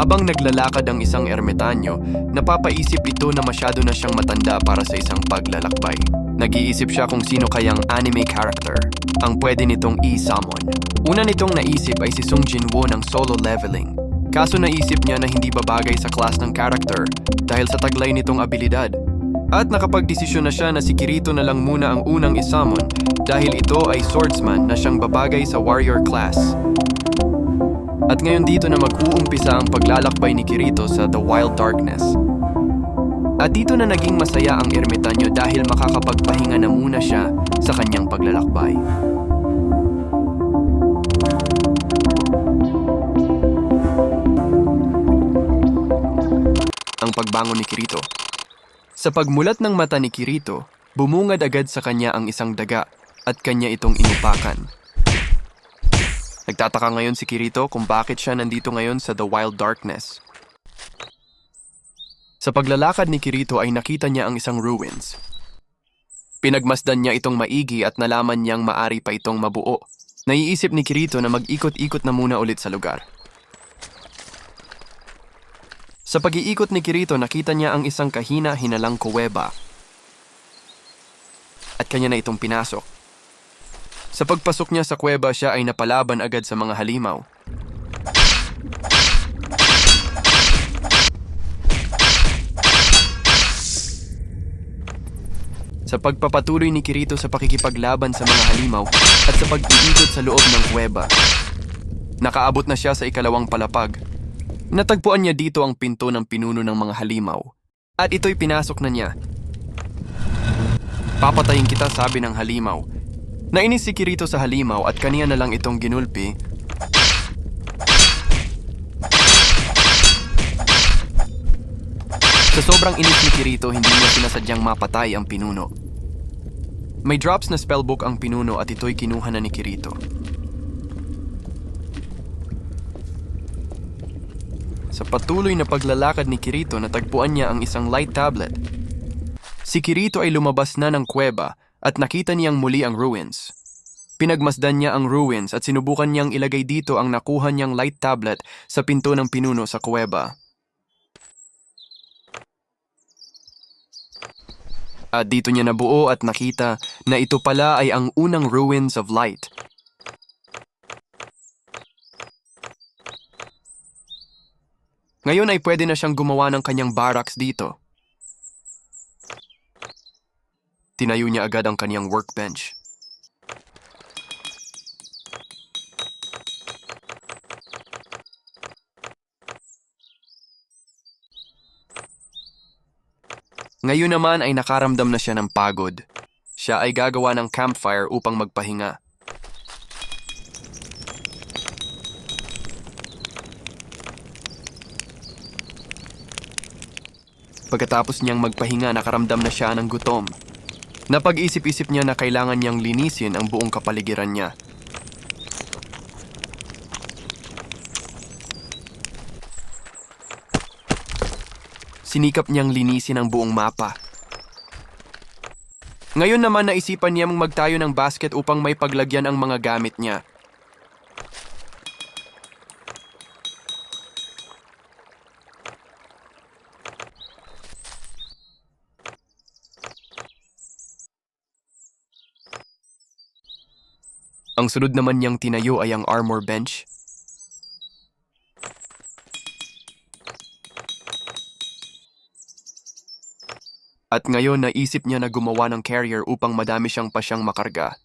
Habang naglalakad ang isang ermitanyo, napapaisip ito na masyado na siyang matanda para sa isang paglalakbay. Nag-iisip siya kung sino kayang anime character ang pwede nitong i-summon. Una nitong naisip ay si Sung Jinwoo ng solo leveling. Kaso naisip niya na hindi babagay sa class ng character dahil sa taglay nitong abilidad. At nakapagdesisyon na siya na si Kirito na lang muna ang unang i-summon dahil ito ay swordsman na siyang babagay sa warrior class. At ngayon dito na mag-uumpisa ang paglalakbay ni Kirito sa The Wild Darkness. At dito na naging masaya ang ermitanyo dahil makakapagpahinga na muna siya sa kanyang paglalakbay. Ang pagbangon ni Kirito. Sa pagmulat ng mata ni Kirito, bumungad agad sa kanya ang isang daga at kanya itong inupakan. Nagtataka ngayon si Kirito kung bakit siya nandito ngayon sa The Wild Darkness. Sa paglalakad ni Kirito ay nakita niya ang isang ruins. Pinagmasdan niya itong maigi at nalaman niyang maari pa itong mabuo. Naiisip ni Kirito na mag-ikot-ikot na muna ulit sa lugar. Sa pag-iikot ni Kirito, nakita niya ang isang kahina-hinalang kuweba. At kanya na itong pinasok. Sa pagpasok niya sa kuweba, siya ay napalaban agad sa mga halimaw. Sa pagpapatuloy ni Kirito sa pakikipaglaban sa mga halimaw at sa pag-iikot sa loob ng kuweba, nakaabot na siya sa ikalawang palapag. Natagpuan niya dito ang pinto ng pinuno ng mga halimaw at ito'y pinasok na niya. Papatayin kita, sabi ng halimaw. Nainis si Kirito sa halimaw at kaniya na lang itong ginulpi. Sa sobrang inis ni Kirito, hindi niya sinasadyang mapatay ang pinuno. May drops na spellbook ang pinuno at ito'y kinuha na ni Kirito. Sa patuloy na paglalakad ni Kirito, natagpuan niya ang isang light tablet. Si Kirito ay lumabas na ng kuweba at nakita niyang muli ang ruins. Pinagmasdan niya ang ruins at sinubukan niyang ilagay dito ang nakuha niyang light tablet sa pinto ng pinuno sa kuweba. At dito niya nabuo at nakita na ito pala ay ang unang ruins of light. Ngayon ay pwede na siyang gumawa ng kanyang barracks dito. Tinayo niya agad ang kanyang workbench. Ngayon naman ay nakaramdam na siya ng pagod. Siya ay gagawa ng campfire upang magpahinga. Pagkatapos niyang magpahinga, nakaramdam na siya ng gutom. Napag-isip-isip niya na kailangan niyang linisin ang buong kapaligiran niya. Sinikap niyang linisin ang buong mapa. Ngayon naman naisipan niyang magtayo ng basket upang may paglagyan ang mga gamit niya. Ang sunod naman niyang tinayo ay ang armor bench. At ngayon naisip niya na gumawa ng carrier upang madami siyang pasyang makarga.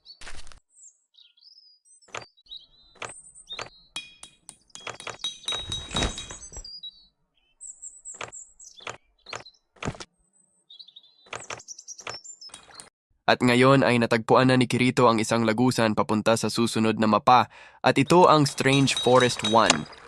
At ngayon ay natagpuan na ni Kirito ang isang lagusan papunta sa susunod na mapa at ito ang Strange Forest 1.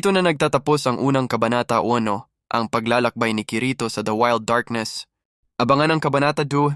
Dito na nagtatapos ang unang kabanata 1, ang paglalakbay ni Kirito sa The Wild Darkness. Abangan ang kabanata 2